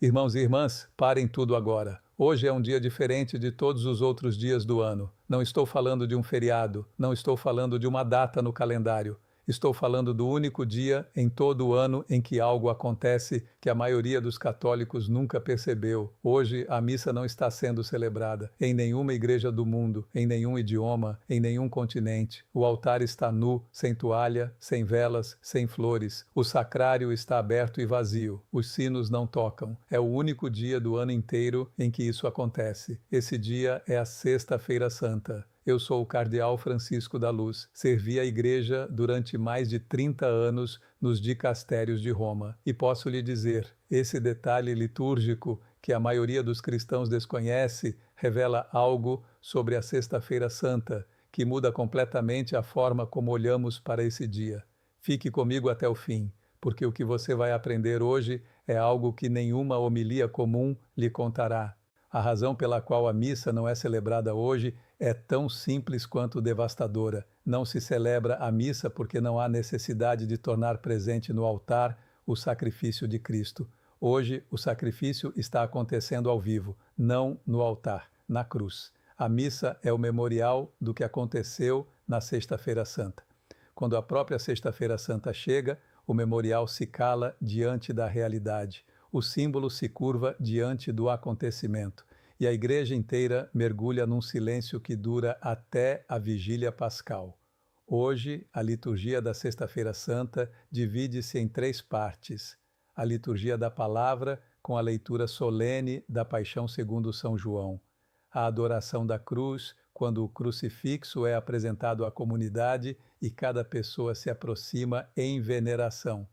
Irmãos e irmãs, parem tudo agora. Hoje é um dia diferente de todos os outros dias do ano. Não estou falando de um feriado, não estou falando de uma data no calendário. Estou falando do único dia em todo o ano em que algo acontece que a maioria dos católicos nunca percebeu. Hoje a missa não está sendo celebrada em nenhuma igreja do mundo, em nenhum idioma, em nenhum continente. O altar está nu, sem toalha, sem velas, sem flores. O sacrário está aberto e vazio. Os sinos não tocam. É o único dia do ano inteiro em que isso acontece. Esse dia é a Sexta-feira Santa. Eu sou o cardeal Francisco da Luz. Servi a igreja durante mais de 30 anos nos dicastérios de Roma. E posso lhe dizer, esse detalhe litúrgico que a maioria dos cristãos desconhece revela algo sobre a Sexta-feira Santa, que muda completamente a forma como olhamos para esse dia. Fique comigo até o fim, porque o que você vai aprender hoje é algo que nenhuma homilia comum lhe contará. A razão pela qual a missa não é celebrada hoje é tão simples quanto devastadora. Não se celebra a missa porque não há necessidade de tornar presente no altar o sacrifício de Cristo. Hoje, o sacrifício está acontecendo ao vivo, não no altar, na cruz. A missa é o memorial do que aconteceu na Sexta-feira Santa. Quando a própria Sexta-feira Santa chega, o memorial se cala diante da realidade. O símbolo se curva diante do acontecimento. E a igreja inteira mergulha num silêncio que dura até a vigília pascal. Hoje, a liturgia da Sexta-feira Santa divide-se em 3 partes. A liturgia da palavra, com a leitura solene da Paixão segundo São João. A adoração da cruz, quando o crucifixo é apresentado à comunidade e cada pessoa se aproxima em veneração.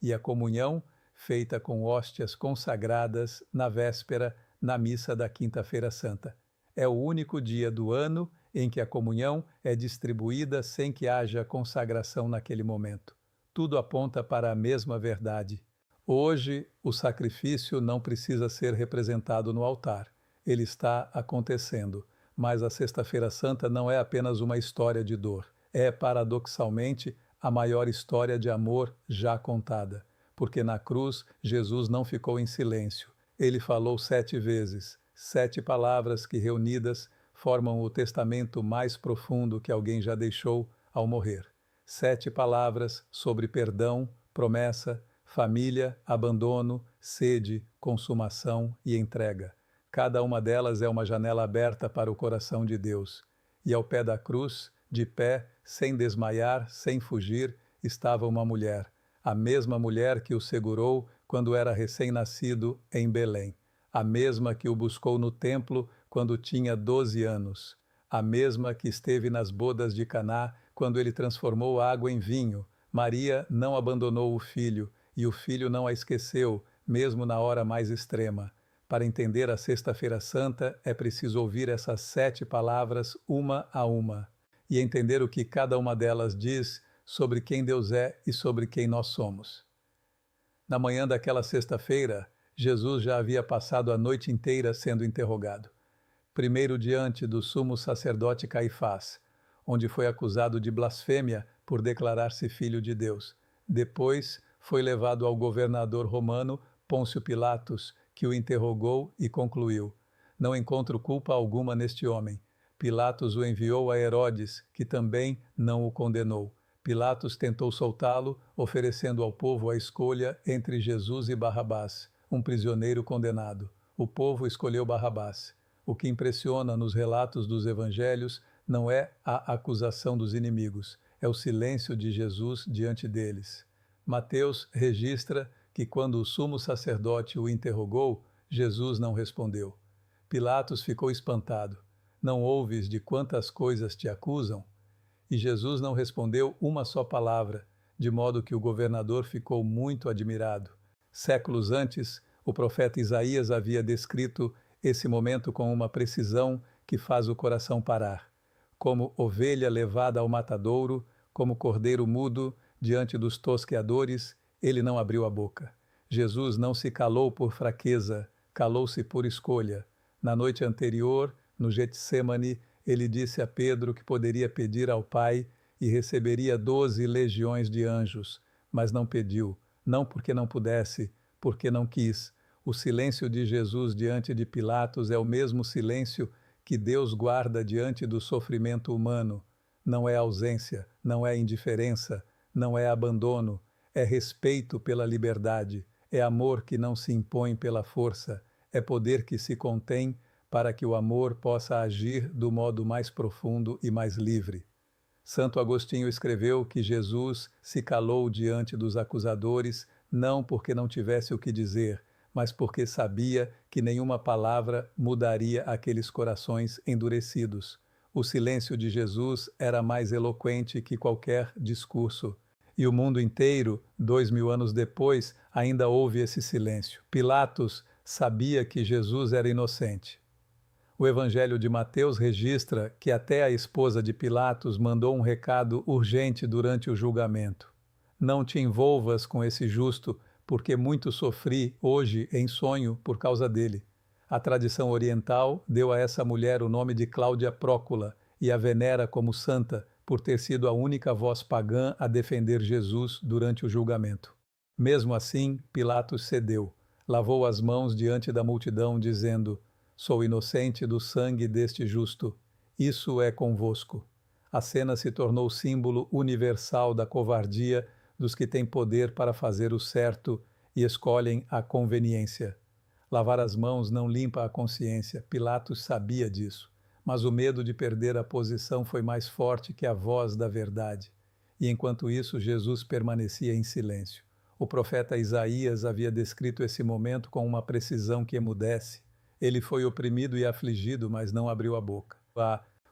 E a comunhão, feita com hóstias consagradas na véspera, na missa da Quinta-feira Santa. É o único dia do ano em que a comunhão é distribuída sem que haja consagração naquele momento. Tudo aponta para a mesma verdade. Hoje, o sacrifício não precisa ser representado no altar. Ele está acontecendo. Mas a Sexta-feira Santa não é apenas uma história de dor. É, paradoxalmente, a maior história de amor já contada. Porque na cruz, Jesus não ficou em silêncio. Ele falou 7 vezes, 7 palavras que, reunidas, formam o testamento mais profundo que alguém já deixou ao morrer. 7 palavras sobre perdão, promessa, família, abandono, sede, consumação e entrega. Cada uma delas é uma janela aberta para o coração de Deus. E ao pé da cruz, de pé, sem desmaiar, sem fugir, estava uma mulher. A mesma mulher que o segurou quando era recém-nascido em Belém. A mesma que o buscou no templo quando tinha 12 anos. A mesma que esteve nas bodas de Caná quando ele transformou a água em vinho. Maria não abandonou o filho, e o filho não a esqueceu, mesmo na hora mais extrema. Para entender a Sexta-feira Santa, é preciso ouvir essas 7 palavras uma a uma, e entender o que cada uma delas diz sobre quem Deus é e sobre quem nós somos. Na manhã daquela sexta-feira, Jesus já havia passado a noite inteira sendo interrogado. Primeiro diante do sumo sacerdote Caifás, onde foi acusado de blasfêmia por declarar-se filho de Deus. Depois foi levado ao governador romano Pôncio Pilatos, que o interrogou e concluiu: não encontro culpa alguma neste homem. Pilatos o enviou a Herodes, que também não o condenou. Pilatos tentou soltá-lo, oferecendo ao povo a escolha entre Jesus e Barrabás, um prisioneiro condenado. O povo escolheu Barrabás. O que impressiona nos relatos dos evangelhos não é a acusação dos inimigos, é o silêncio de Jesus diante deles. Mateus registra que quando o sumo sacerdote o interrogou, Jesus não respondeu. Pilatos ficou espantado. Não ouves de quantas coisas te acusam? E Jesus não respondeu uma só palavra, de modo que o governador ficou muito admirado. Séculos antes, o profeta Isaías havia descrito esse momento com uma precisão que faz o coração parar. Como ovelha levada ao matadouro, como cordeiro mudo diante dos tosqueadores, ele não abriu a boca. Jesus não se calou por fraqueza, calou-se por escolha. Na noite anterior, no Getsêmani, ele disse a Pedro que poderia pedir ao Pai e receberia 12 legiões de anjos, mas não pediu, não porque não pudesse, porque não quis. O silêncio de Jesus diante de Pilatos é o mesmo silêncio que Deus guarda diante do sofrimento humano. Não é ausência, não é indiferença, não é abandono, é respeito pela liberdade, é amor que não se impõe pela força, é poder que se contém para que o amor possa agir do modo mais profundo e mais livre. Santo Agostinho escreveu que Jesus se calou diante dos acusadores, não porque não tivesse o que dizer, mas porque sabia que nenhuma palavra mudaria aqueles corações endurecidos. O silêncio de Jesus era mais eloquente que qualquer discurso. E o mundo inteiro, 2000 anos depois, ainda ouve esse silêncio. Pilatos sabia que Jesus era inocente. O Evangelho de Mateus registra que até a esposa de Pilatos mandou um recado urgente durante o julgamento. Não te envolvas com esse justo, porque muito sofri hoje em sonho por causa dele. A tradição oriental deu a essa mulher o nome de Cláudia Prócula e a venera como santa por ter sido a única voz pagã a defender Jesus durante o julgamento. Mesmo assim, Pilatos cedeu, lavou as mãos diante da multidão, dizendo: sou inocente do sangue deste justo. Isso é convosco. A cena se tornou símbolo universal da covardia dos que têm poder para fazer o certo e escolhem a conveniência. Lavar as mãos não limpa a consciência. Pilatos sabia disso, mas o medo de perder a posição foi mais forte que a voz da verdade. E enquanto isso, Jesus permanecia em silêncio. O profeta Isaías havia descrito esse momento com uma precisão que emudece. Ele foi oprimido e afligido, mas não abriu a boca.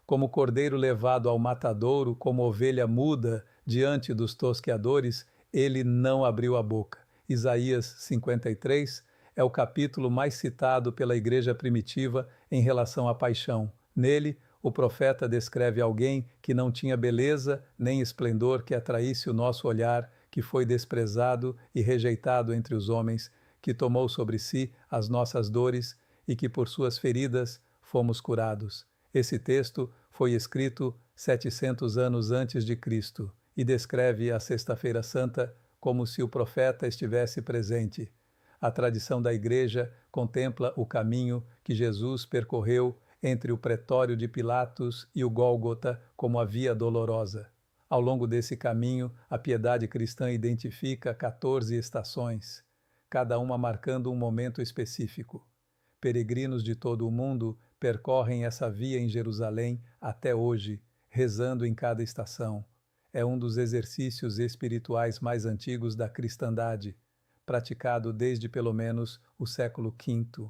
Como cordeiro levado ao matadouro, como ovelha muda diante dos tosqueadores, ele não abriu a boca. Isaías 53 é o capítulo mais citado pela igreja primitiva em relação à paixão. Nele, o profeta descreve alguém que não tinha beleza nem esplendor que atraísse o nosso olhar, que foi desprezado e rejeitado entre os homens, que tomou sobre si as nossas dores e que por suas feridas fomos curados. Esse texto foi escrito 700 anos antes de Cristo e descreve a Sexta-feira Santa como se o profeta estivesse presente. A tradição da Igreja contempla o caminho que Jesus percorreu entre o pretório de Pilatos e o Gólgota como a Via Dolorosa. Ao longo desse caminho, a piedade cristã identifica 14 estações, cada uma marcando um momento específico. Peregrinos de todo o mundo percorrem essa via em Jerusalém até hoje, rezando em cada estação. É um dos exercícios espirituais mais antigos da cristandade, praticado desde pelo menos o século V.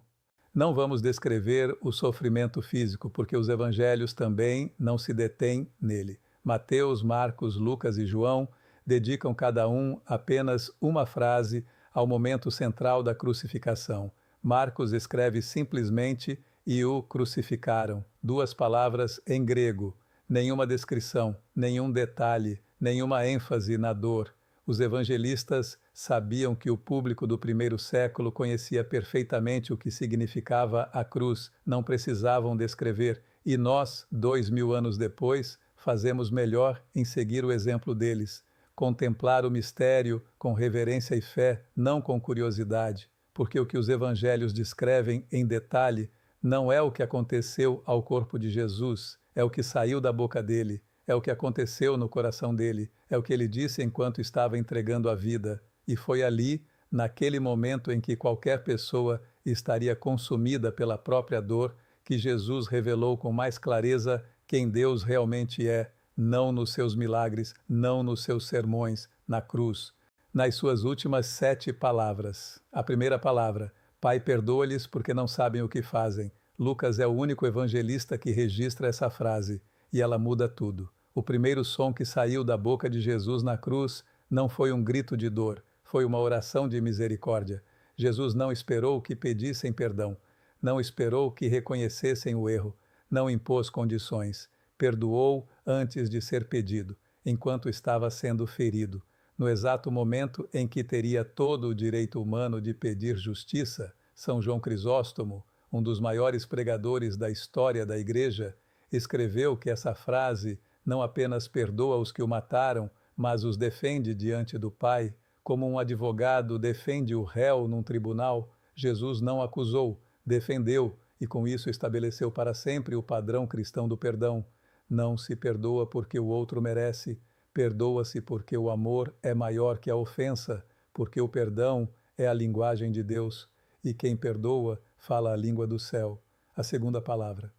Não vamos descrever o sofrimento físico, porque os evangelhos também não se detêm nele. Mateus, Marcos, Lucas e João dedicam cada um apenas uma frase ao momento central da crucificação. Marcos escreve simplesmente "e o crucificaram", 2 palavras em grego, nenhuma descrição, nenhum detalhe, nenhuma ênfase na dor. Os evangelistas sabiam que o público do primeiro século conhecia perfeitamente o que significava a cruz, não precisavam descrever, e nós, 2000 anos depois, fazemos melhor em seguir o exemplo deles, contemplar o mistério com reverência e fé, não com curiosidade, porque o que os evangelhos descrevem em detalhe não é o que aconteceu ao corpo de Jesus, é o que saiu da boca dele, é o que aconteceu no coração dele, é o que ele disse enquanto estava entregando a vida. E foi ali, naquele momento em que qualquer pessoa estaria consumida pela própria dor, que Jesus revelou com mais clareza quem Deus realmente é, não nos seus milagres, não nos seus sermões, na cruz. Nas suas últimas 7 palavras. A primeira palavra: Pai, perdoa-lhes porque não sabem o que fazem. Lucas é o único evangelista que registra essa frase, e ela muda tudo. O primeiro som que saiu da boca de Jesus na cruz não foi um grito de dor, foi uma oração de misericórdia. Jesus não esperou que pedissem perdão, não esperou que reconhecessem o erro, não impôs condições, perdoou antes de ser pedido, enquanto estava sendo ferido. No exato momento em que teria todo o direito humano de pedir justiça, São João Crisóstomo, um dos maiores pregadores da história da Igreja, escreveu que essa frase não apenas perdoa os que o mataram, mas os defende diante do Pai, como um advogado defende o réu num tribunal, Jesus não acusou, defendeu e com isso estabeleceu para sempre o padrão cristão do perdão. Não se perdoa porque o outro merece, perdoa-se porque o amor é maior que a ofensa, porque o perdão é a linguagem de Deus, e quem perdoa fala a língua do céu, a segunda palavra.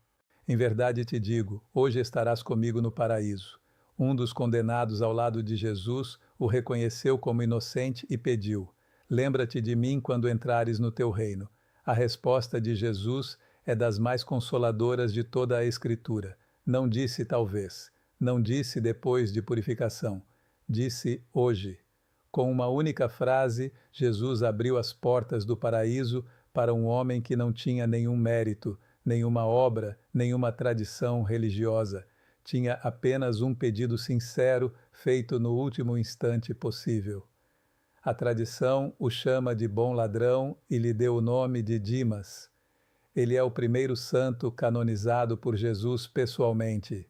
Em verdade te digo, hoje estarás comigo no paraíso. Um dos condenados ao lado de Jesus o reconheceu como inocente e pediu: lembra-te de mim quando entrares no teu reino. A resposta de Jesus é das mais consoladoras de toda a Escritura. Não disse talvez, não disse depois de purificação, disse hoje. Com uma única frase, Jesus abriu as portas do paraíso para um homem que não tinha nenhum mérito, nenhuma obra, nenhuma tradição religiosa. Tinha apenas um pedido sincero feito no último instante possível. A tradição o chama de bom ladrão e lhe deu o nome de Dimas. Ele é o primeiro santo canonizado por Jesus pessoalmente.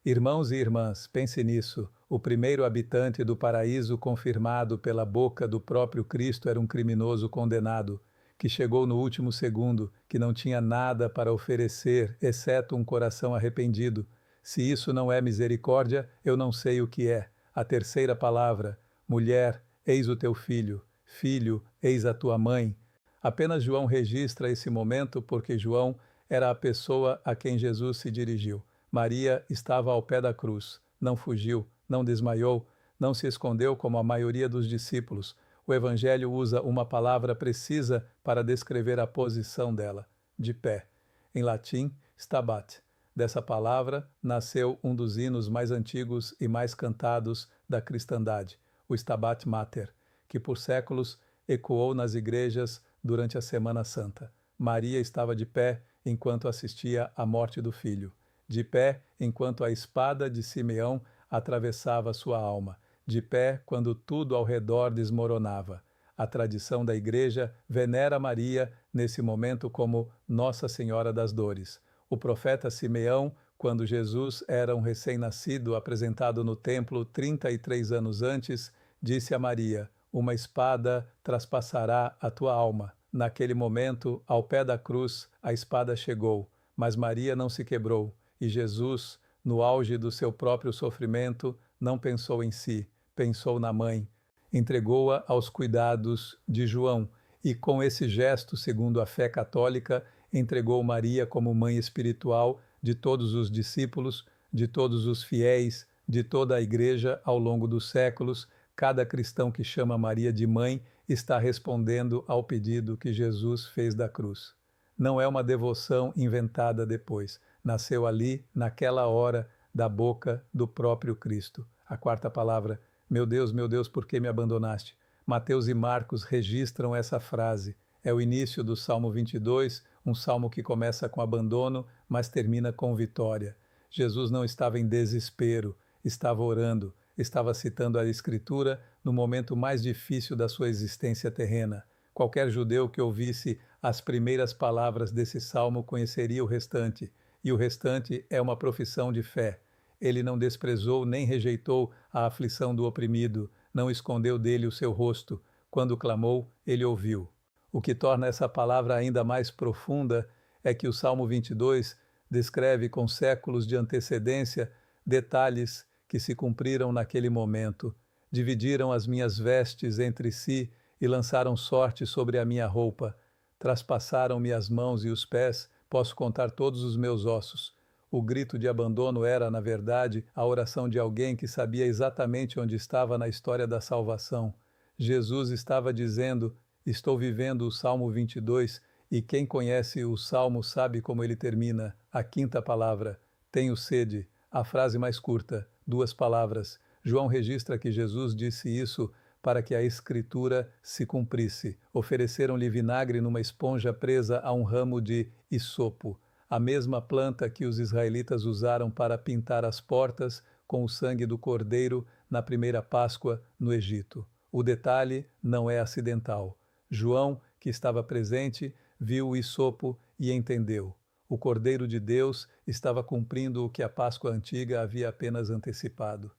Irmãos e irmãs, pense nisso. O primeiro habitante do paraíso confirmado pela boca do próprio Cristo era um criminoso condenado, que chegou no último segundo, que não tinha nada para oferecer, exceto um coração arrependido. Se isso não é misericórdia, eu não sei o que é. A terceira palavra: mulher, eis o teu filho. Filho, eis a tua mãe. Apenas João registra esse momento porque João era a pessoa a quem Jesus se dirigiu. Maria estava ao pé da cruz, não fugiu, não desmaiou, não se escondeu como a maioria dos discípulos. O Evangelho usa uma palavra precisa para descrever a posição dela, de pé. Em latim, stabat. Dessa palavra nasceu um dos hinos mais antigos e mais cantados da cristandade, o Stabat Mater, que por séculos ecoou nas igrejas durante a Semana Santa. Maria estava de pé enquanto assistia à morte do filho, de pé enquanto a espada de Simeão atravessava sua alma, de pé quando tudo ao redor desmoronava. A tradição da Igreja venera Maria nesse momento como Nossa Senhora das Dores. O profeta Simeão, quando Jesus era um recém-nascido apresentado no templo 33 anos antes, disse a Maria: uma espada traspassará a tua alma. Naquele momento, ao pé da cruz, a espada chegou, mas Maria não se quebrou, e Jesus, no auge do seu próprio sofrimento, não pensou em si, pensou na mãe. Entregou-a aos cuidados de João, e com esse gesto, segundo a fé católica, entregou Maria como mãe espiritual de todos os discípulos, de todos os fiéis, de toda a Igreja ao longo dos séculos. Cada cristão que chama Maria de mãe está respondendo ao pedido que Jesus fez da cruz. Não é uma devoção inventada depois. Nasceu ali, naquela hora, da boca do próprio Cristo. A quarta palavra: meu Deus, por que me abandonaste? Mateus e Marcos registram essa frase. É o início do Salmo 22, um salmo que começa com abandono, mas termina com vitória. Jesus não estava em desespero, estava orando, estava citando a Escritura no momento mais difícil da sua existência terrena. Qualquer judeu que ouvisse as primeiras palavras desse salmo conheceria o restante, e o restante é uma profissão de fé. Ele não desprezou nem rejeitou a aflição do oprimido, não escondeu dele o seu rosto. Quando clamou, ele ouviu. O que torna essa palavra ainda mais profunda é que o Salmo 22 descreve com séculos de antecedência detalhes que se cumpriram naquele momento. Dividiram as minhas vestes entre si e lançaram sorte sobre a minha roupa. Traspassaram-me as mãos e os pés, posso contar todos os meus ossos. O grito de abandono era, na verdade, a oração de alguém que sabia exatamente onde estava na história da salvação. Jesus estava dizendo: estou vivendo o Salmo 22, e quem conhece o Salmo sabe como ele termina. A quinta palavra: tenho sede. A frase mais curta, 2 palavras. João registra que Jesus disse isso para que a Escritura se cumprisse. Ofereceram-lhe vinagre numa esponja presa a um ramo de isopo, a mesma planta que os israelitas usaram para pintar as portas com o sangue do cordeiro na primeira Páscoa no Egito. O detalhe não é acidental. João, que estava presente, viu o isopo e entendeu. O Cordeiro de Deus estava cumprindo o que a Páscoa antiga havia apenas antecipado.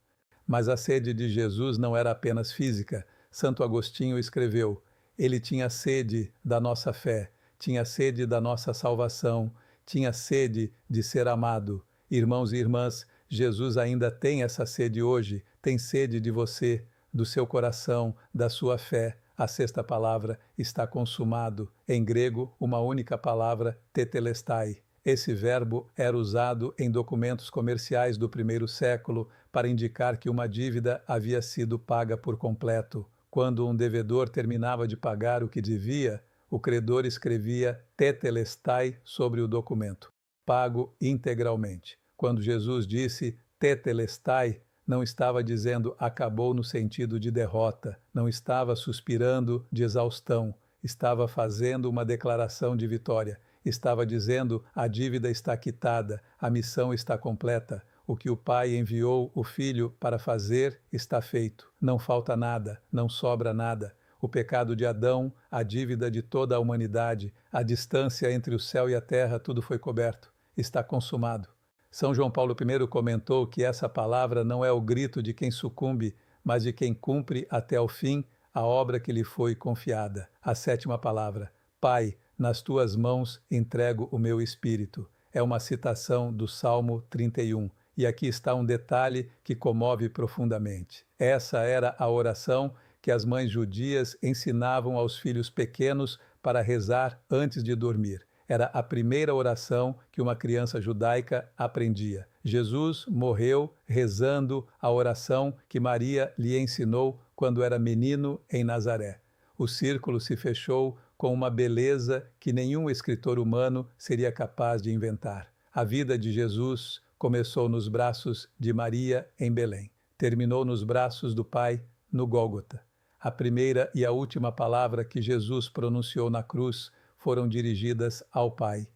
Mas a sede de Jesus não era apenas física. Santo Agostinho escreveu: Ele tinha sede da nossa fé, tinha sede da nossa salvação, tinha sede de ser amado. Irmãos e irmãs, Jesus ainda tem essa sede hoje, tem sede de você, do seu coração, da sua fé. A sexta palavra está consumado. Em grego, uma única palavra, tetelestai. Esse verbo era usado em documentos comerciais do primeiro século para indicar que uma dívida havia sido paga por completo. Quando um devedor terminava de pagar o que devia, o credor escrevia tetelestai sobre o documento, pago integralmente. Quando Jesus disse tetelestai, não estava dizendo acabou no sentido de derrota, não estava suspirando de exaustão, estava fazendo uma declaração de vitória, estava dizendo a dívida está quitada, a missão está completa, o que o Pai enviou o Filho para fazer está feito, não falta nada, não sobra nada. O pecado de Adão, a dívida de toda a humanidade, a distância entre o céu e a terra, tudo foi coberto, está consumado. São João Paulo I comentou que essa palavra não é o grito de quem sucumbe, mas de quem cumpre até o fim a obra que lhe foi confiada. A sétima palavra, Pai, nas tuas mãos entrego o meu espírito. É uma citação do Salmo 31. E aqui está um detalhe que comove profundamente. Essa era a oração que as mães judias ensinavam aos filhos pequenos para rezar antes de dormir. Era a primeira oração que uma criança judaica aprendia. Jesus morreu rezando a oração que Maria lhe ensinou quando era menino em Nazaré. O círculo se fechou com uma beleza que nenhum escritor humano seria capaz de inventar. A vida de Jesus começou nos braços de Maria em Belém. Terminou nos braços do Pai no Gólgota. A primeira e a última palavra que Jesus pronunciou na cruz foram dirigidas ao Pai.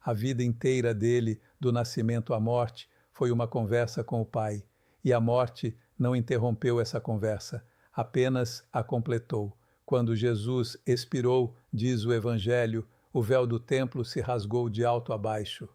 A vida inteira dele, do nascimento à morte, foi uma conversa com o Pai, e a morte não interrompeu essa conversa, apenas a completou. Quando Jesus expirou, diz o Evangelho, o véu do templo se rasgou de alto a baixo.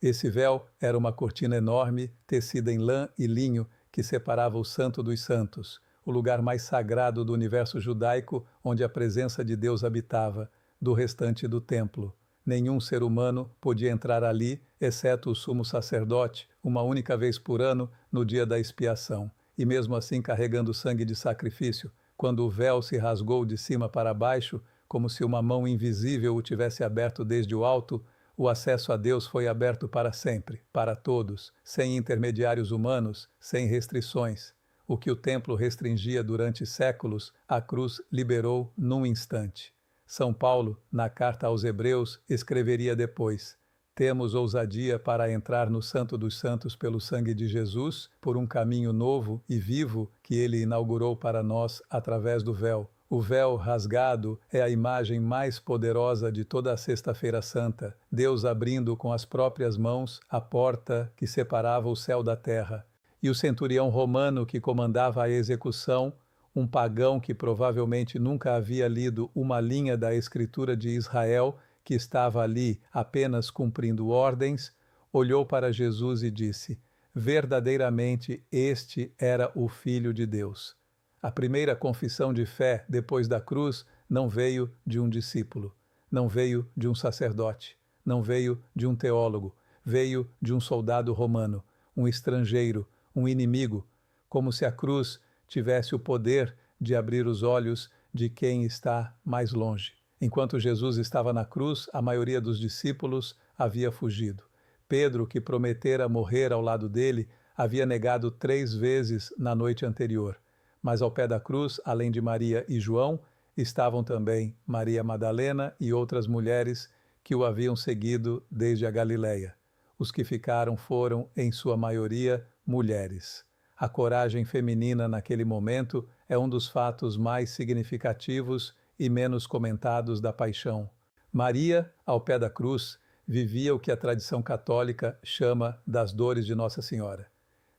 Esse véu era uma cortina enorme, tecida em lã e linho, que separava o Santo dos Santos, o lugar mais sagrado do universo judaico, onde a presença de Deus habitava, do restante do templo. Nenhum ser humano podia entrar ali, exceto o sumo sacerdote, uma única vez por ano, no dia da expiação, e mesmo assim carregando sangue de sacrifício. Quando o véu se rasgou de cima para baixo, como se uma mão invisível o tivesse aberto desde o alto, o acesso a Deus foi aberto para sempre, para todos, sem intermediários humanos, sem restrições. O que o templo restringia durante séculos, a cruz liberou num instante. São Paulo, na carta aos Hebreus, escreveria depois: temos ousadia para entrar no Santo dos Santos pelo sangue de Jesus, por um caminho novo e vivo que ele inaugurou para nós através do véu. O véu rasgado é a imagem mais poderosa de toda a Sexta-feira Santa, Deus abrindo com as próprias mãos a porta que separava o céu da terra. E o centurião romano que comandava a execução, um pagão que provavelmente nunca havia lido uma linha da Escritura de Israel, que estava ali apenas cumprindo ordens, olhou para Jesus e disse: verdadeiramente este era o Filho de Deus. A primeira confissão de fé depois da cruz não veio de um discípulo, não veio de um sacerdote, não veio de um teólogo, veio de um soldado romano, um estrangeiro, um inimigo, como se a cruz tivesse o poder de abrir os olhos de quem está mais longe. Enquanto Jesus estava na cruz, a maioria dos discípulos havia fugido. Pedro, que prometera morrer ao lado dele, havia negado 3 vezes na noite anterior. Mas ao pé da cruz, além de Maria e João, estavam também Maria Madalena e outras mulheres que o haviam seguido desde a Galileia. Os que ficaram foram, em sua maioria, mulheres. A coragem feminina naquele momento é um dos fatos mais significativos e menos comentados da paixão. Maria, ao pé da cruz, vivia o que a tradição católica chama das dores de Nossa Senhora.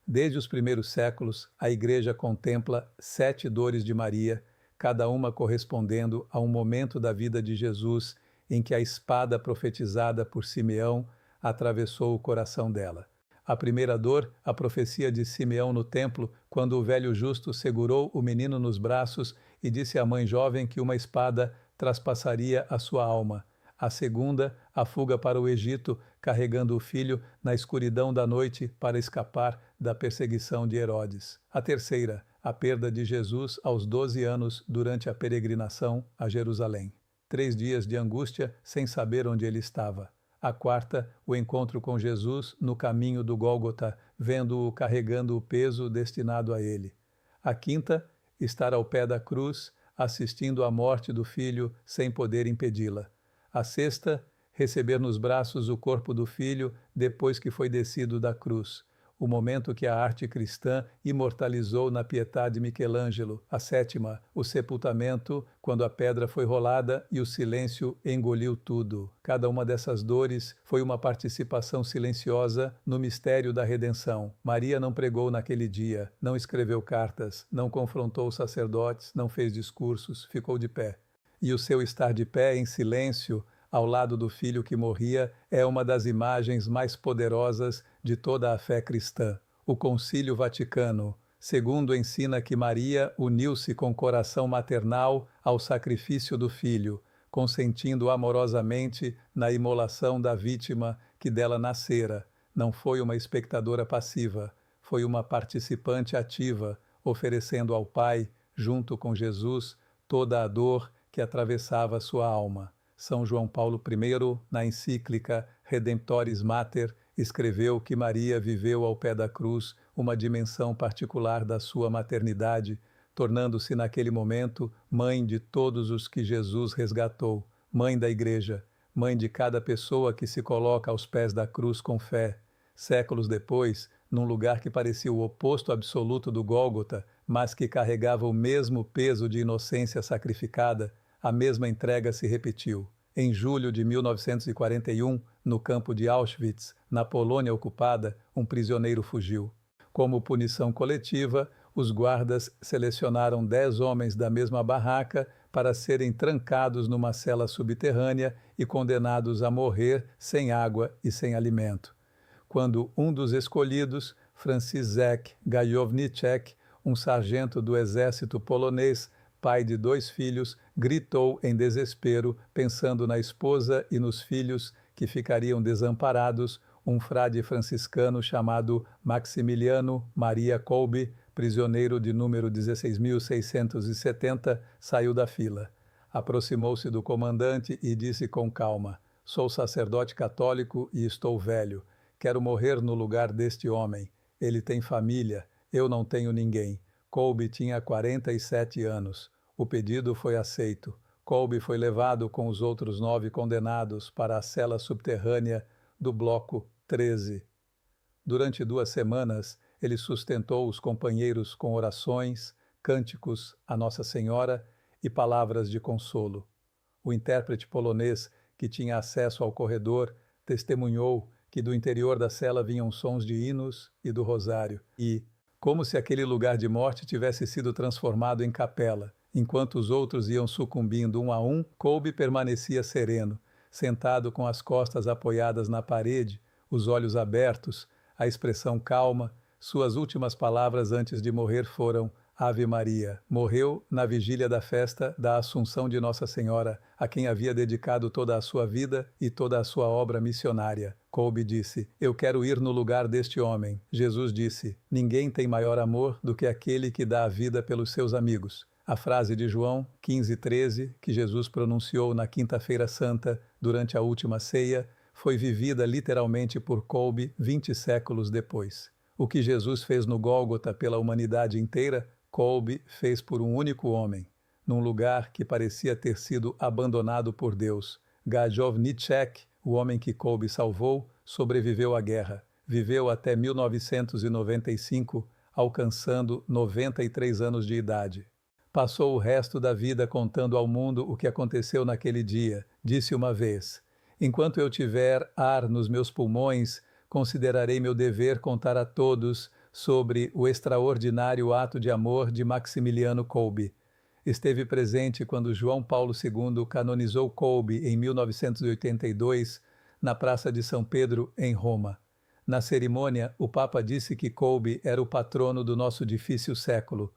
Desde os primeiros séculos, a Igreja contempla 7 dores de Maria, cada uma correspondendo a um momento da vida de Jesus em que a espada profetizada por Simeão atravessou o coração dela. A primeira dor, a profecia de Simeão no templo, quando o velho justo segurou o menino nos braços e disse à mãe jovem que uma espada traspassaria a sua alma. A segunda, a fuga para o Egito, carregando o filho na escuridão da noite para escapar da perseguição de Herodes. A terceira, a perda de Jesus aos 12 anos durante a peregrinação a Jerusalém. 3 dias de angústia sem saber onde ele estava. A quarta, o encontro com Jesus no caminho do Gólgota, vendo-o carregando o peso destinado a ele. A quinta, estar ao pé da cruz, assistindo à morte do filho sem poder impedi-la. A sexta, receber nos braços o corpo do filho depois que foi descido da cruz. O momento que a arte cristã imortalizou na Pietà de Michelangelo. A sétima, o sepultamento, quando a pedra foi rolada e o silêncio engoliu tudo. Cada uma dessas dores foi uma participação silenciosa no mistério da redenção. Maria não pregou naquele dia, não escreveu cartas, não confrontou os sacerdotes, não fez discursos, ficou de pé. E o seu estar de pé em silêncio, ao lado do filho que morria, é uma das imagens mais poderosas de toda a fé cristã. O Concílio Vaticano II ensina que Maria uniu-se com coração maternal ao sacrifício do filho, consentindo amorosamente na imolação da vítima que dela nascera. Não foi uma espectadora passiva, foi uma participante ativa, oferecendo ao Pai, junto com Jesus, toda a dor que atravessava sua alma. São João Paulo I, na encíclica Redemptoris Mater, escreveu que Maria viveu ao pé da cruz uma dimensão particular da sua maternidade, tornando-se naquele momento mãe de todos os que Jesus resgatou, mãe da Igreja, mãe de cada pessoa que se coloca aos pés da cruz com fé. Séculos depois, num lugar que parecia o oposto absoluto do Gólgota, mas que carregava o mesmo peso de inocência sacrificada, a mesma entrega se repetiu. Em julho de 1941, no campo de Auschwitz, na Polônia ocupada, um prisioneiro fugiu. Como punição coletiva, os guardas selecionaram 10 homens da mesma barraca para serem trancados numa cela subterrânea e condenados a morrer sem água e sem alimento. Quando um dos escolhidos, Franciszek Gajowniczek, um sargento do exército polonês, pai de 2 filhos, gritou em desespero, pensando na esposa e nos filhos que ficariam desamparados, um frade franciscano chamado Maximiliano Maria Kolbe, prisioneiro de número 16.670, saiu da fila. Aproximou-se do comandante e disse com calma: "Sou sacerdote católico e estou velho. Quero morrer no lugar deste homem. Ele tem família, eu não tenho ninguém." Kolbe tinha 47 anos. O pedido foi aceito. Kolbe foi levado com os outros 9 condenados para a cela subterrânea do bloco 13. Durante 2 semanas, ele sustentou os companheiros com orações, cânticos a Nossa Senhora e palavras de consolo. O intérprete polonês, que tinha acesso ao corredor, testemunhou que do interior da cela vinham sons de hinos e do rosário, e, como se aquele lugar de morte tivesse sido transformado em capela. Enquanto os outros iam sucumbindo um a um, Kolbe permanecia sereno, sentado com as costas apoiadas na parede, os olhos abertos, a expressão calma. Suas últimas palavras antes de morrer foram: Ave Maria. Morreu na vigília da festa da Assunção de Nossa Senhora, a quem havia dedicado toda a sua vida e toda a sua obra missionária. Kolbe disse: "Eu quero ir no lugar deste homem." Jesus disse: "Ninguém tem maior amor do que aquele que dá a vida pelos seus amigos." A frase de João 15:13, que Jesus pronunciou na Quinta-feira Santa durante a última ceia, foi vivida literalmente por Kolbe 20 séculos depois. O que Jesus fez no Gólgota pela humanidade inteira, Kolbe fez por um único homem, num lugar que parecia ter sido abandonado por Deus. Gajowniczek, o homem que Kolbe salvou, sobreviveu à guerra. Viveu até 1995, alcançando 93 anos de idade. Passou o resto da vida contando ao mundo o que aconteceu naquele dia. Disse uma vez: "Enquanto eu tiver ar nos meus pulmões, considerarei meu dever contar a todos sobre o extraordinário ato de amor de Maximiliano Kolbe." Esteve presente quando João Paulo II canonizou Kolbe em 1982, na Praça de São Pedro, em Roma. Na cerimônia, o Papa disse que Kolbe era o patrono do nosso difícil século.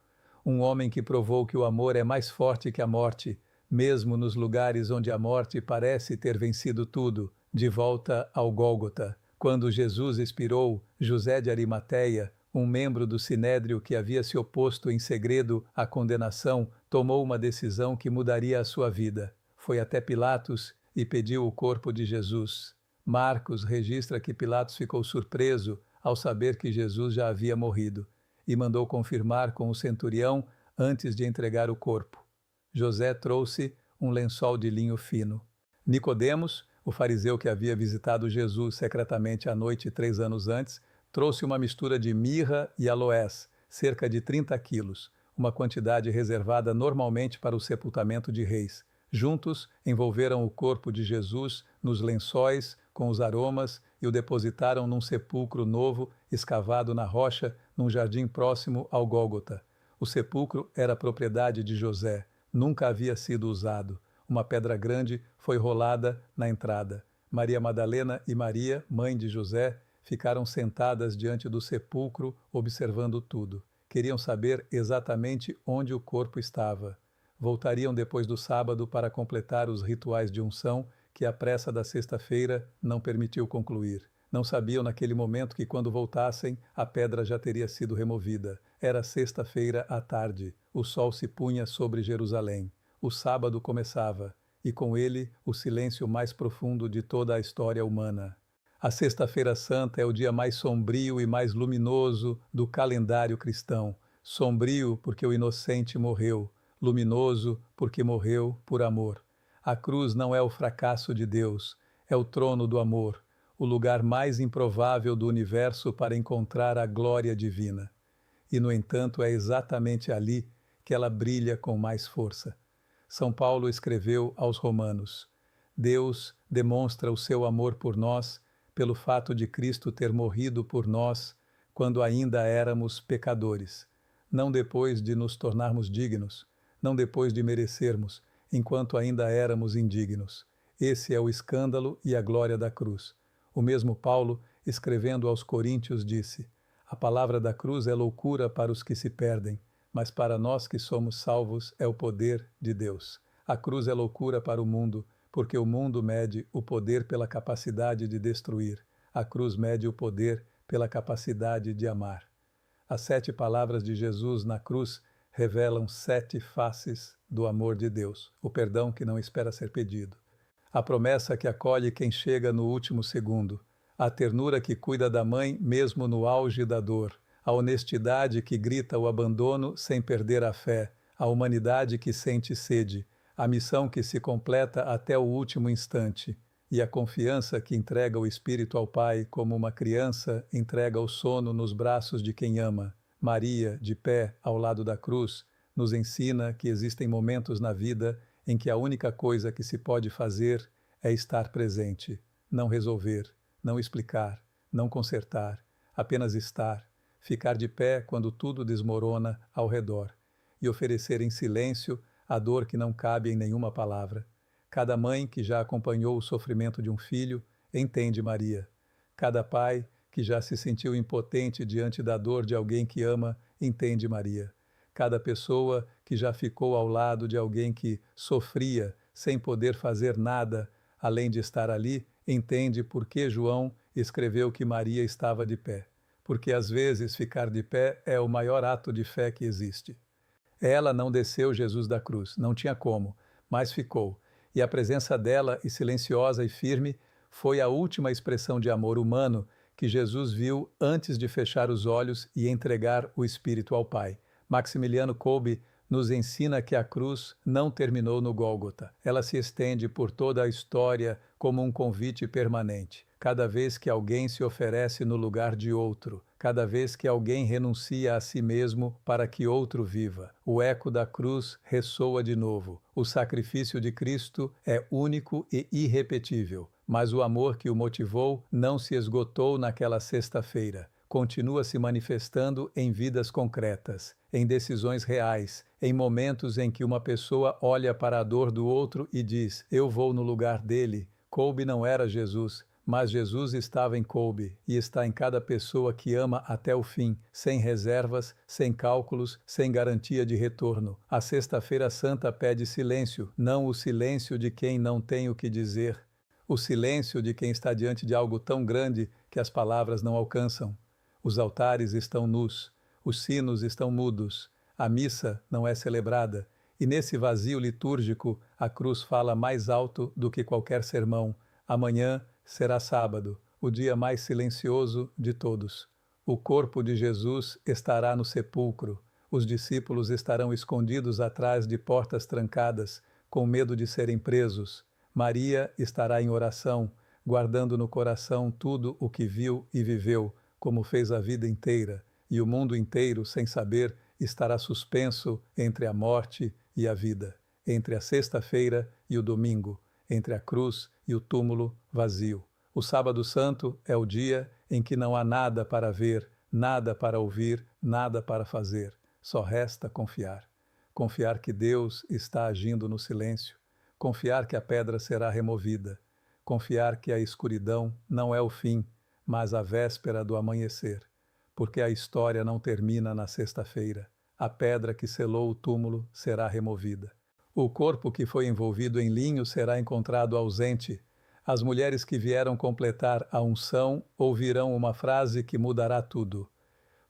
um homem que provou que o amor é mais forte que a morte, mesmo nos lugares onde a morte parece ter vencido tudo, de volta ao Gólgota. Quando Jesus expirou, José de Arimateia, um membro do Sinédrio que havia se oposto em segredo à condenação, tomou uma decisão que mudaria a sua vida. Foi até Pilatos e pediu o corpo de Jesus. Marcos registra que Pilatos ficou surpreso ao saber que Jesus já havia morrido e mandou confirmar com o centurião antes de entregar o corpo. José trouxe um lençol de linho fino. Nicodemos, o fariseu que havia visitado Jesus secretamente à noite 3 anos antes, trouxe uma mistura de mirra e aloés, cerca de 30 quilos, uma quantidade reservada normalmente para o sepultamento de reis. Juntos, envolveram o corpo de Jesus nos lençóis com os aromas e o depositaram num sepulcro novo, escavado na rocha, num jardim próximo ao Gólgota. O sepulcro era propriedade de José, nunca havia sido usado. Uma pedra grande foi rolada na entrada. Maria Madalena e Maria, mãe de José, ficaram sentadas diante do sepulcro, observando tudo. Queriam saber exatamente onde o corpo estava. Voltariam depois do sábado para completar os rituais de unção que a pressa da sexta-feira não permitiu concluir. Não sabiam naquele momento que quando voltassem, a pedra já teria sido removida. Era sexta-feira à tarde. O sol se punha sobre Jerusalém. O sábado começava, e com ele o silêncio mais profundo de toda a história humana. A Sexta-feira Santa é o dia mais sombrio e mais luminoso do calendário cristão. Sombrio porque o inocente morreu, luminoso porque morreu por amor. A cruz não é o fracasso de Deus, é o trono do amor, o lugar mais improvável do universo para encontrar a glória divina. E, no entanto, é exatamente ali que ela brilha com mais força. São Paulo escreveu aos Romanos: Deus demonstra o seu amor por nós pelo fato de Cristo ter morrido por nós quando ainda éramos pecadores, não depois de nos tornarmos dignos, não depois de merecermos, enquanto ainda éramos indignos. Esse é o escândalo e a glória da cruz. O mesmo Paulo, escrevendo aos Coríntios, disse: A palavra da cruz é loucura para os que se perdem, mas para nós que somos salvos é o poder de Deus. A cruz é loucura para o mundo, porque o mundo mede o poder pela capacidade de destruir. A cruz mede o poder pela capacidade de amar. As 7 palavras de Jesus na cruz revelam 7 faces do amor de Deus, o perdão que não espera ser pedido, a promessa que acolhe quem chega no último segundo, a ternura que cuida da mãe mesmo no auge da dor, a honestidade que grita o abandono sem perder a fé, a humanidade que sente sede, a missão que se completa até o último instante, e a confiança que entrega o espírito ao Pai como uma criança entrega o sono nos braços de quem ama. Maria, de pé ao lado da cruz, nos ensina que existem momentos na vida em que a única coisa que se pode fazer é estar presente, não resolver, não explicar, não consertar, apenas estar, ficar de pé quando tudo desmorona ao redor e oferecer em silêncio a dor que não cabe em nenhuma palavra. Cada mãe que já acompanhou o sofrimento de um filho entende Maria. Cada pai que já se sentiu impotente diante da dor de alguém que ama entende Maria. Cada pessoa que já ficou ao lado de alguém que sofria sem poder fazer nada além de estar ali entende por que João escreveu que Maria estava de pé. Porque às vezes ficar de pé é o maior ato de fé que existe. Ela não desceu Jesus da cruz, não tinha como, mas ficou. E a presença dela, e silenciosa e firme, foi a última expressão de amor humano que Jesus viu antes de fechar os olhos e entregar o Espírito ao Pai. Maximiliano Kolbe nos ensina que a cruz não terminou no Gólgota. Ela se estende por toda a história como um convite permanente. Cada vez que alguém se oferece no lugar de outro, cada vez que alguém renuncia a si mesmo para que outro viva, o eco da cruz ressoa de novo. O sacrifício de Cristo é único e irrepetível, mas o amor que o motivou não se esgotou naquela sexta-feira. Continua se manifestando em vidas concretas, em decisões reais, em momentos em que uma pessoa olha para a dor do outro e diz: eu vou no lugar dele. Kolbe não era Jesus, Mas Jesus estava em Kolbe e está em cada pessoa que ama até o fim, sem reservas, sem cálculos, sem garantia de retorno. A Sexta-feira Santa pede silêncio, não o silêncio de quem não tem o que dizer, o silêncio de quem está diante de algo tão grande que as palavras não alcançam. Os altares estão nus, os sinos estão mudos, a missa não é celebrada, e nesse vazio litúrgico a cruz fala mais alto do que qualquer sermão. Amanhã será sábado, o dia mais silencioso de todos. O corpo de Jesus estará no sepulcro, os discípulos estarão escondidos atrás de portas trancadas, com medo de serem presos. Maria estará em oração, guardando no coração tudo o que viu e viveu, como fez a vida inteira, e o mundo inteiro, sem saber, estará suspenso entre a morte e a vida, entre a sexta-feira e o domingo, entre a cruz e o túmulo vazio. O Sábado Santo é o dia em que não há nada para ver, nada para ouvir, nada para fazer. Só resta confiar. Confiar que Deus está agindo no silêncio. Confiar que a pedra será removida. Confiar que a escuridão não é o fim, mas a véspera do amanhecer. Porque a história não termina na sexta-feira. A pedra que selou o túmulo será removida. O corpo que foi envolvido em linho será encontrado ausente. As mulheres que vieram completar a unção ouvirão uma frase que mudará tudo.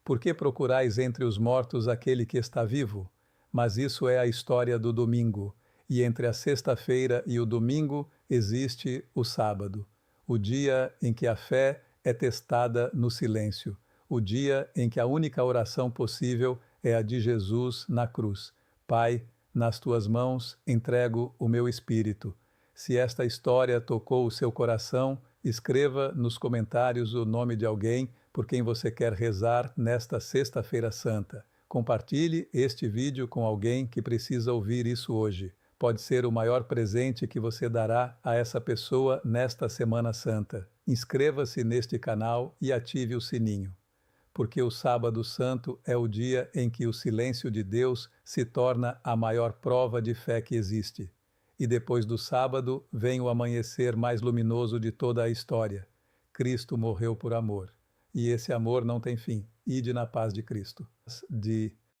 Por que procurais entre os mortos aquele que está vivo? Mas isso é a história do domingo, e entre a sexta-feira e o domingo existe o sábado, o dia em que a fé é testada no silêncio, o dia em que a única oração possível é a de Jesus na cruz. Pai, nas tuas mãos entrego o meu espírito. Se esta história tocou o seu coração, escreva nos comentários o nome de alguém por quem você quer rezar nesta Sexta-feira Santa. Compartilhe este vídeo com alguém que precisa ouvir isso hoje. Pode ser o maior presente que você dará a essa pessoa nesta Semana Santa. Inscreva-se neste canal e ative o sininho, porque o Sábado Santo é o dia em que o silêncio de Deus se torna a maior prova de fé que existe. E depois do sábado vem o amanhecer mais luminoso de toda a história. Cristo morreu por amor. E esse amor não tem fim. Ide na paz de Cristo. De